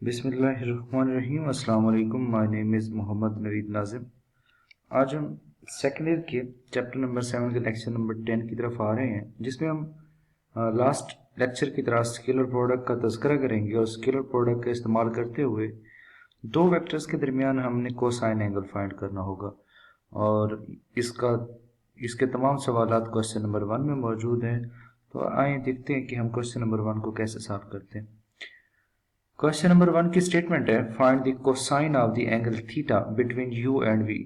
बिस्मिल्लाहिर्रहमानिर्रहीम। अस्सलाम वालेकुम। My name is Mohammad Naveed Nazim. आज हम सेकेंड ईयर के चैप्टर नंबर 7 के लेक्चर नंबर 10 की तरफ आ रहे हैं, जिसमें हम लास्ट लेक्चर की तरह स्केलर प्रोडक्ट का तज़किरा करेंगे और स्केलर प्रोडक्ट का इस्तेमाल करते हुए दो वेक्टर्स के दरमियान हमने कोसाइन एंगल फाइंड करना होगा। और इसके तमाम सवालात क्वेश्चन नंबर 1 में मौजूद हैं। तो आइए देखते हैं कि हम क्वेश्चन नंबर 1 को कैसे सॉल्व करते हैं। क्वेश्चन नंबर 1 की स्टेटमेंट है, find the cosine of the angle theta between u and v.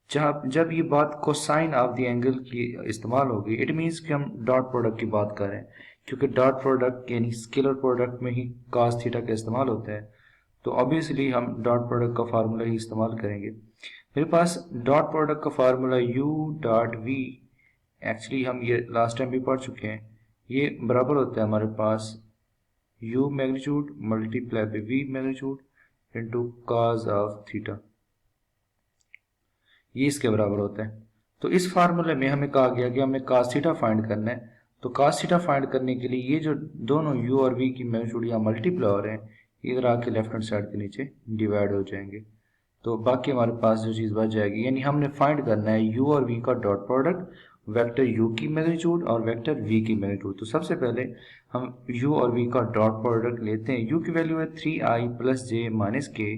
जब ये बात कोसाइन ऑफ द एंगल की इस्तेमाल होगी, इट मीन्स कि हम डॉट प्रोडक्ट की बात कर रहे हैं, क्योंकि डॉट प्रोडक्ट यानी स्केलर प्रोडक्ट में ही कॉस थीटा का इस्तेमाल होता है। तो ऑब्वियसली हम डॉट प्रोडक्ट का फार्मूला ही इस्तेमाल करेंगे। मेरे पास डॉट प्रोडक्ट का formula u dot v, actually हम ये लास्ट टाइम भी पढ़ चुके हैं, ये बराबर होता है हमारे पास u magnitude multiply by v magnitude into cos of theta, ये इसके बराबर होता है। तो इस फार्मूले में हमें कहा गया कि हमें cos थीटा फाइंड करना है। तो cos थीटा फाइंड करने के लिए ये जो दोनों u और v की मैग्नीट्यूड यहाँ मल्टीप्लाई हो रहे हैं, इधर आके लेफ्ट हैंड साइड के नीचे डिवाइड हो जाएंगे। तो बाकी हमारे पास जो चीज़ बच जाएगी, यानी हमने फाइंड करना है u और v का डॉट प्रोडक्ट, वेक्टर u की मैग्नीट्यूड और वेक्टर v की मैग्नीट्यूड। तो सबसे पहले हम u और v का डॉट प्रोडक्ट लेते हैं। u की वैल्यू है 3i प्लस जे माइनस के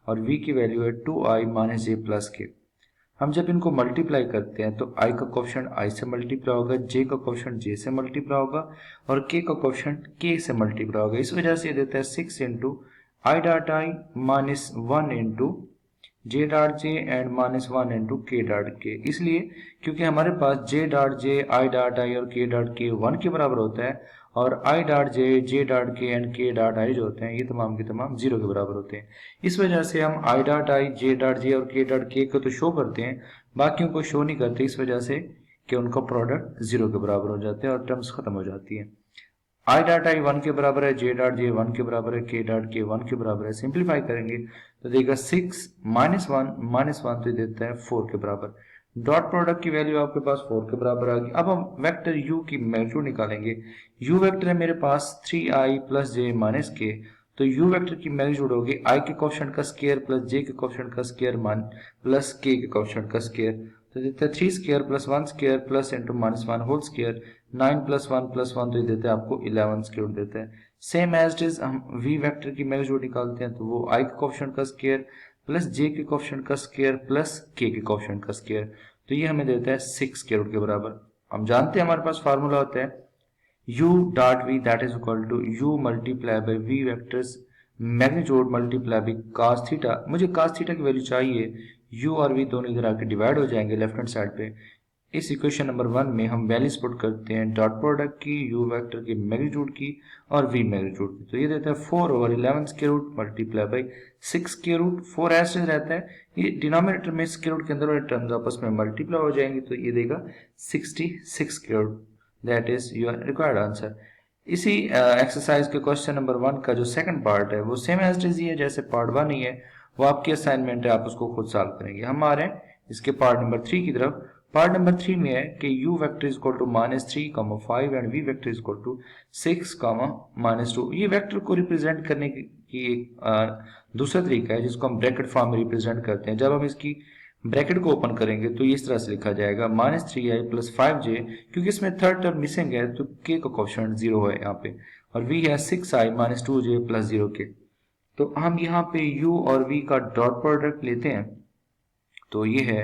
और v की वैल्यू है 2i माइनस जे प्लस के। हम जब इनको मल्टीप्लाई करते हैं तो i का कोएफिशिएंट i से मल्टीप्लाई होगा, j का कोएफिशिएंट j से मल्टीप्लाई होगा और k का कोएफिशिएंट k से मल्टीप्लाई होगा। इस वजह से ये देता है 6 into i dot i minus 1 into J dot J and minus 1 into के डॉट के। इसलिए क्योंकि हमारे पास J dot J, I dot I और के डॉट के 1 के बराबर होता है, और आई डॉट जे डॉट के एंड के डॉट आई जो होते हैं ये तमाम के तमाम 0 के बराबर होते हैं। इस वजह से हम I dot I, J dot J और के डॉट के को तो शो करते हैं, बाकियों को शो नहीं करते, इस वजह से कि उनका प्रोडक्ट 0 के बराबर हो जाते हैं और टर्म्स खत्म हो जाती है। आई डॉट आई 1 के बराबर है, जे डॉट जे 1 के बराबर है, के डॉट के 1 के बराबर है। सिंप्लीफाई करेंगे तो देगा 6 माइनस 1 तो देता है 4 के बराबर। डॉट प्रोडक्ट की वैल्यू आपके पास 4 के बराबर आ गई। अब हम वेक्टर u की मैग्नीट्यूड निकालेंगे। u वेक्टर है मेरे पास 3i प्लस जे माइनस के, तो u वेक्टर की मैग्नीट्यूड होगी i के कोएफिशिएंट का स्क्वायर प्लस j के कोएफिशिएंट का स्क्वायर प्लस k के कोएफिशिएंट का स्क्वायर। तो देता है 3 square plus 1 square plus into minus 1 whole square, 9 plus 1 तो ये देता है आपको 11 स्क्वायर देता है। सेम एज इट इज हम v वेक्टर की मैग्नीट्यूड निकालते हैं, तो वो i के कोएफिशिएंट का स्क्वायर प्लस j के कोएफिशिएंट का स्क्वायर प्लस k के कोएफिशिएंट का स्क्वायर, तो ये हमें देता है 6 स्क्वायर रूट के बराबर। हम जानते हैं हमारे पास फार्मूला होता है u dot v that is equal to u multiply by v vectors magnitude multiply by cos theta. मुझे cos थीटा की वैल्यू चाहिए, u और v दोनों इधर आके डिवाइड हो जाएंगे लेफ्ट हैंड साइड पे। इस इक्वेशन नंबर 1 में हम वैल्यूज पुट करते हैं डॉट प्रोडक्ट की, u वेक्टर की मैग्नीट्यूड की और v मैग्नीट्यूड की। तो ये देता है 4 over 11 square root multiply by 6 square root. 4 ऐसे रहता है, ये डिनोमिनेटर में स्क्वायर रूट के अंदर वाले टर्म्स आपस में मल्टीप्लाई हो जाएंगे, तो ये देगा 66 square root. That is your required answer. इसी एक्सरसाइज के क्वेश्चन नंबर 1 का जो सेकंड पार्ट है वो सेम एज इट इज ही है जैसे पार्ट 1 ही है, वो आपकी असाइनमेंट है, आप उसको खुद सॉल्व करेंगे। हम आ रहे हैं इसके पार्ट नंबर 3 की तरफ। पार्ट नंबर 3 में है कि u vector is equal to -3, 5 and v vector is equal to 6, -2। ये वेक्टर को रिप्रेजेंट करने की एक दूसरा तरीका है जिसको हम ब्रैकेट फॉर्म में रिप्रेजेंट करते हैं। जब हम इसकी ब्रैकेट को ओपन करेंगे तो इस तरह से लिखा जाएगा -3i प्लस 5j, क्योंकि इसमें थर्ड टर्म मिसिंग है तो k का कोएफिशिएंट 0 है यहाँ पे, और v है 6i minus 2j plus 0k। तो हम यहाँ पे u और v का डॉट प्रोडक्ट लेते हैं, तो ये है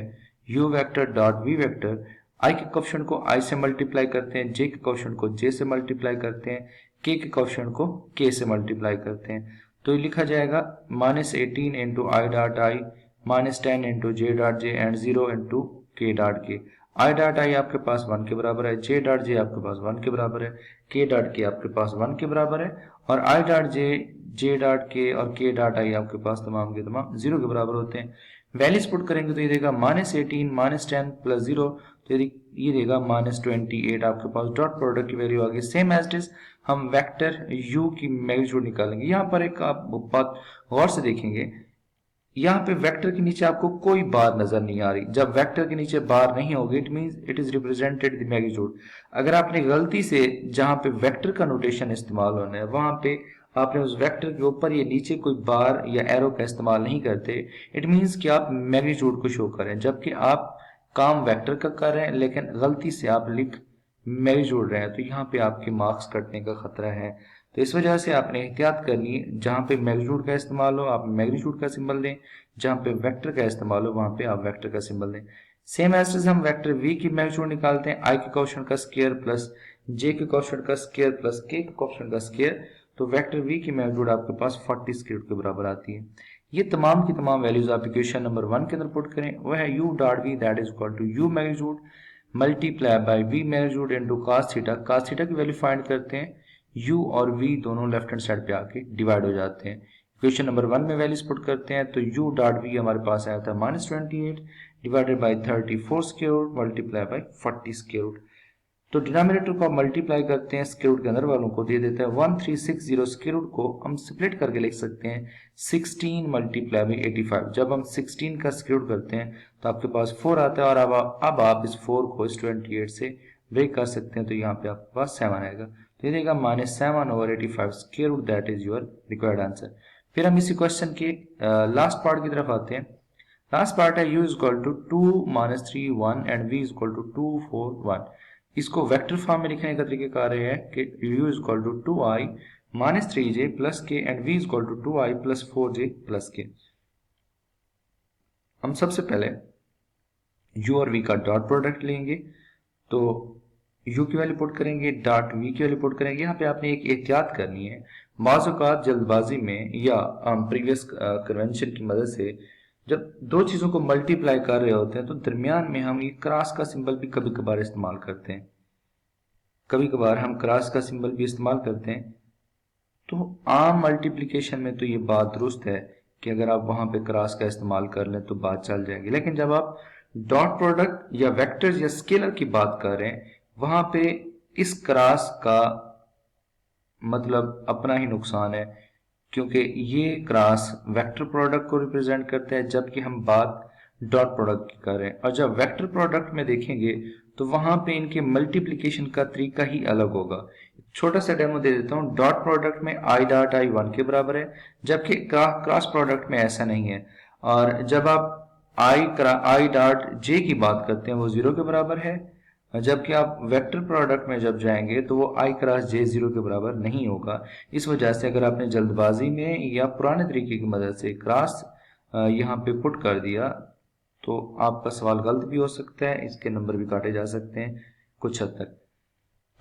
u vector dot v vector. i के कोएफिशिएंट को i से मल्टीप्लाई करते हैं, j के कोएफिशिएंट को j से मल्टीप्लाई करते हैं, k के कोएफिशिएंट को k से मल्टीप्लाई करते हैं। तो ये लिखा जाएगा -18 into I dot I, -10 into J dot J and 0 into के डॉट के। आई डॉट आई आपके पास 1 के बराबर है, जे डॉट जे आपके पास 1 के बराबर है, के डॉट के आपके पास 1 के बराबर है, और I dot J, J dot के और के डॉट आई आपके पास तमाम के तमाम 0 के बराबर होते हैं। वैल्यूज पुट करेंगे तो ये देगा -18 -10 प्लस 0, तो ये देगा -28 आपके पास डॉट प्रोडक्ट की वैल्यू आ गई। सेम एज इट इज हम वेक्टर u की मैग्नीट्यूड निकालेंगे। यहाँ पर एक आप बात गौर से देखेंगे, यहाँ पे वेक्टर के नीचे आपको कोई बार नजर नहीं आ रही। जब वेक्टर के नीचे बार नहीं होगी it means it is represented the magnitude. अगर आपने गलती से जहां पे वेक्टर का नोटेशन इस्तेमाल होना है वहां पे आपने उस वेक्टर के ऊपर या नीचे कोई बार या एरो का इस्तेमाल नहीं करते, इट मीन्स कि आप मैग्नीट्यूड को शो करें, जबकि आप काम वेक्टर का कर रहे हैं लेकिन गलती से आप लिख मैग्नीट्यूड रहे हैं, तो यहाँ पे आपके मार्क्स कटने का खतरा है। तो इस वजह से आपने एहतियात करनी है, जहाँ पे मैग्नीट्यूड का इस्तेमाल हो आप मैग्नीट्यूड का सिंबल दें, जहाँ पे वेक्टर का इस्तेमाल हो वहाँ पे आप वेक्टर का सिंबल दें। सेम एज हम वेक्टर v की मैग्नीट्यूड निकालते हैं, i के क्वेश्चन का स्क्वायर प्लस j के क्वेश्चन का स्क्वायर प्लस k के क्वेश्चन का स्क्वायर, तो वेक्टर v की मैग्नीट्यूड आपके पास 40 स्क्वायर के बराबर आती है। ये तमाम की तमाम वैल्यूज आप इक्वेशन नंबर 1 के अंदर पुट करें, वह है u dot v that is equal to u magnitude multiply by v magnitude into cos theta. cos theta की वैल्यू फाइंड करते हैं, u और v दोनों लेफ्ट हैंड साइड पे आके डिवाइड हो जाते हैं। इक्वेशन नंबर 1 में वैल्यूज पुट करते हैं, तो u डॉट v हमारे पास आया था -28 divided by 34 square root multiply by 40 square root. तो डिनोमिनेटर को आप मल्टीप्लाई करते हैं, स्क्वायर रूट के अंदर वालों को दे देता है 1360, स्क्वायर रूट को हम स्प्लिट करके लिख सकते हैं 16 मल्टीप्लाई बाई 85। जब हम 16 का स्क्वायर रूट करते हैं तो आपके पास 4 आता है, और अब आप इस 4 को इस 28 से ब्रेक कर सकते हैं, तो यहाँ पे आपके पास 7 आएगा। तो ये देगा -7/85 square root, that is your required answer. फिर हम इसी क्वेश्चन के लास्ट पार्ट की तरफ आते हैं। लास्ट पार्ट है u is equal to 2 - 3 1 and v is equal to 2 4 1। इसको वेक्टर फॉर्म में लिखने का तरीका कार है कि u is equal to 2i - 3j plus k and v is equal to 2i plus 4j plus k। हम सबसे पहले u और v का डॉट प्रोडक्ट लेंगे, तो u की वैल्यू पुट करेंगे, डॉट v की वैल्यू पुट करेंगे। यहाँ पे आपने एक एहतियात करनी है, बाज़ औक़ात जल्दबाजी में या प्रीवियस कन्वेंशन की मदद से जब दो चीज़ों को मल्टीप्लाई कर रहे होते हैं तो दरमियान में हम ये क्रॉस का सिंबल भी कभी कभार इस्तेमाल करते हैं, कभी कभार हम क्रॉस का सिंबल भी इस्तेमाल करते हैं। तो आम मल्टीप्लिकेशन में तो ये बात दुरुस्त है कि अगर आप वहां पे क्रॉस का इस्तेमाल कर लें तो बात चल जाएगी, लेकिन जब आप डॉट प्रोडक्ट या वेक्टर्स या स्केलर की बात कर रहे हैं वहां पे इस क्रॉस का मतलब अपना ही नुकसान है, क्योंकि ये क्रॉस वेक्टर प्रोडक्ट को रिप्रेजेंट करता है जबकि हम बात डॉट प्रोडक्ट की कर रहे हैं। और जब वेक्टर प्रोडक्ट में देखेंगे तो वहां पे इनके मल्टीप्लिकेशन का तरीका ही अलग होगा। छोटा सा डेमो दे देता हूँ। डॉट प्रोडक्ट में i डॉट i 1 के बराबर है, जबकि क्रॉस प्रोडक्ट में ऐसा नहीं है। और जब आप i डॉट j की बात करते हैं वो 0 के बराबर है, जबकि आप वेक्टर प्रोडक्ट में जब जाएंगे तो वो i क्रॉस j 0 के बराबर नहीं होगा। इस वजह से अगर आपने जल्दबाजी में या पुराने तरीके की मदद से क्रॉस यहाँ पे पुट कर दिया तो आपका सवाल गलत भी हो सकता है, इसके नंबर भी काटे जा सकते हैं कुछ हद तक।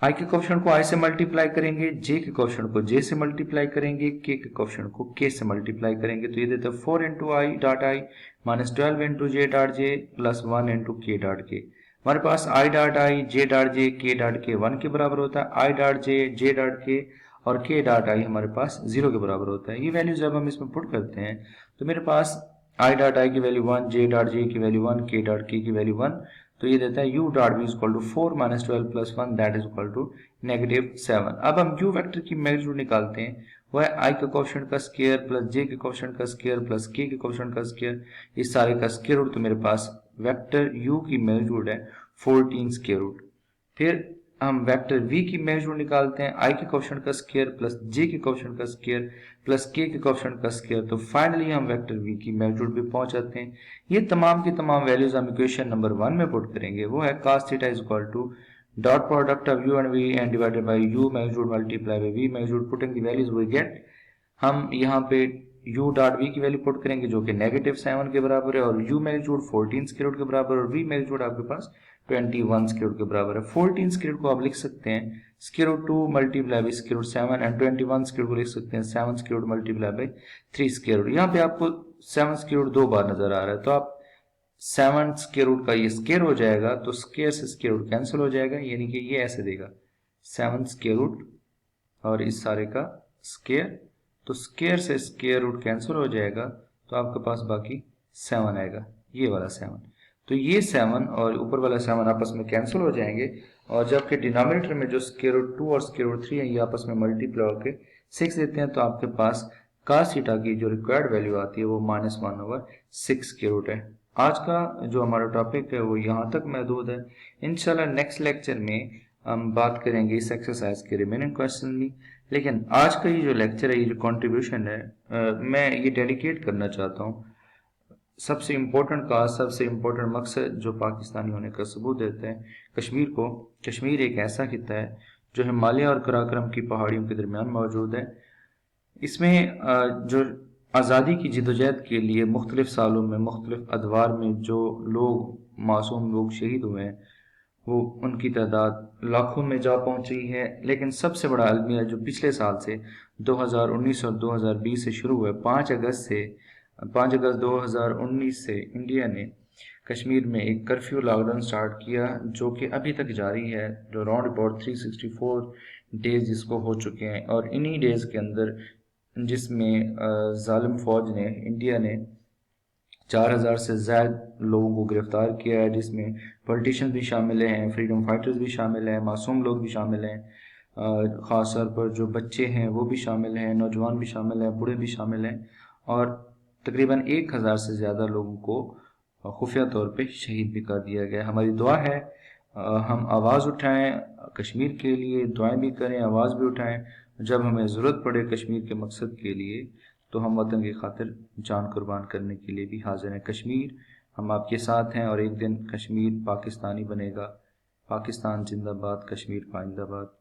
i के क्वेश्चन को i से मल्टीप्लाई करेंगे, j के क्वेश्चन को j से मल्टीप्लाई करेंगे, k के क्वेश्चन को k से मल्टीप्लाई करेंगे, तो ये देता है 4 into I dot I minus 12 into J dot J plus 1 into के डॉट के। हमारे पास i dot I, J dot J, के डॉट के 1 के बराबर होता है, i dot J, J dot के और k डॉट आई हमारे पास 0 के बराबर होता है। ये वैल्यू जब हम इसमें पुट करते हैं तो मेरे पास i डॉट आई की वैल्यू 1, जे डॉट जे की वैल्यू 1, के डॉट के की वैल्यू 1, तो ये देता है u dot v equal to 4 minus 12 plus 1 that is equal to -7। अब हम u वेक्टर की मैग्नीट्यूड निकालते हैं, वह i के क्वेश्चन का स्क्वायर प्लस j के क्वेश्चन का स्क्वायर प्लस k के क्वेश्चन का स्क्वायर, इस सारे का स्क्वायर रूट, तो मेरे पास वेक्टर u की मैग्नीट्यूड है 14 स्क्वायर रूट। फिर हम वेक्टर v की मैग्नीट्यूड निकालते हैं, i के क्वेश्चन का स्क्वायर प्लस j के क्वेश्चन का स्क्वायर प्लस k के क्वेश्चन का स्क्वायर, तो फाइनली हम वेक्टर v की मैग्नीट्यूड पे पहुंच जाते हैं। ये तमाम की तमाम वैल्यूज हम इक्वेशन नंबर 1 में पुट करेंगे, वो है cos theta is equal to dot product of u and v and divided by u magnitude multiply by v magnitude, putting the values we get. हम यहाँ पे u डॉट v की value put करेंगे जो कि -7 के बराबर है, और u मैग्नीट्यूड 14 स्क्वायर रूट के बराबर, और v मैग्नीट्यूड आपके पास 21 स्क्वायर रूट के बराबर है। 14 स्क्वायर रूट को आप लिख सकते हैं square root 2 multiply by square root 7 and 21 square root को लिख सकते हैं 7 square root multiply by 3 square root. यहाँ पे आपको 7 स्क्वायर रूट 2 बार नजर आ रहा है, तो आप 7 स्क्वायर रूट का ये स्क्वायर हो जाएगा तो स्क्वायर से स्क्वायर रूट कैंसिल हो जाएगा, यानी कि ये ऐसे देगा 7 स्क्वायर रूट और इस सारे का स्क्वायर, तो स्क्वायर से स्क्वायर रूट कैंसिल हो जाएगा तो आपके पास बाकी 7 आएगा, ये वाला 7। तो ये 7 और ऊपर वाला 7 आपस में कैंसिल हो जाएंगे, और जबकि डिनोमिनेटर में जो स्क्वायर रूट 2 और स्क्वायर रूट 3 है ये आपस में मल्टीप्लाई होकर 6 देते हैं, तो आपके पास cos थीटा की जो रिक्वायर्ड वैल्यू आती है वो -1/6 स्क्वायर रूट है। आज का जो हमारा टॉपिक है वो यहाँ तक महदूद है। इंशाल्लाह नेक्स्ट लेक्चर में हम बात करेंगे इस एक्सरसाइज के रिमेनिंग क्वेश्चन में। लेकिन आज का ये जो लेक्चर है, ये जो कंट्रीब्यूशन है, मैं ये डेडिकेट करना चाहता हूँ सबसे इम्पोर्टेंट का, सबसे इम्पोर्टेंट मकसद जो पाकिस्तानी होने का सबूत देते हैं कश्मीर को। कश्मीर एक ऐसा खिता है जो हिमालय और कराकरम की पहाड़ियों के दरमियान मौजूद है। इसमें जो आज़ादी की जदोजहद के लिए मुख्तलिफ सालों में मुख्तलिफ अदवार में जो लोग, मासूम लोग शहीद हुए हैं, वो उनकी तादाद लाखों में जा पहुंची है। लेकिन सबसे बड़ा अलमिया जो पिछले साल से 2019 और 2020 से शुरू हुआ है, 5 अगस्त 2019 से इंडिया ने कश्मीर में एक कर्फ्यू लॉकडाउन स्टार्ट किया, जो कि अभी तक जारी है, जो राउंड अबाउट 364 डेज जिसको हो चुके हैं। और इन्हीं डेज के अंदर जिसमें जालिम फौज ने, इंडिया ने 4,000 से ज़्यादा लोगों को गिरफ्तार किया है, जिसमें पॉलिटिशियंस भी शामिल हैं, फ्रीडम फाइटर्स भी शामिल हैं, मासूम लोग भी शामिल हैं, ख़ास तौर पर जो बच्चे हैं वो भी शामिल हैं, नौजवान भी शामिल हैं, बूढ़े भी शामिल हैं। और तकरीबन 1,000 से ज़्यादा लोगों को खुफिया तौर पे शहीद भी कर दिया गया। हमारी दुआ है हम आवाज़ उठाएं कश्मीर के लिए, दुआएं भी करें, आवाज़ भी उठाएं। जब हमें ज़रूरत पड़े कश्मीर के मकसद के लिए, तो हम वतन की खातिर जान कुर्बान करने के लिए भी हाजिर हैं। कश्मीर, हम आपके साथ हैं और एक दिन कश्मीर पाकिस्तानी बनेगा। पाकिस्तान जिंदाबाद, कश्मीर पाइंदाबाद।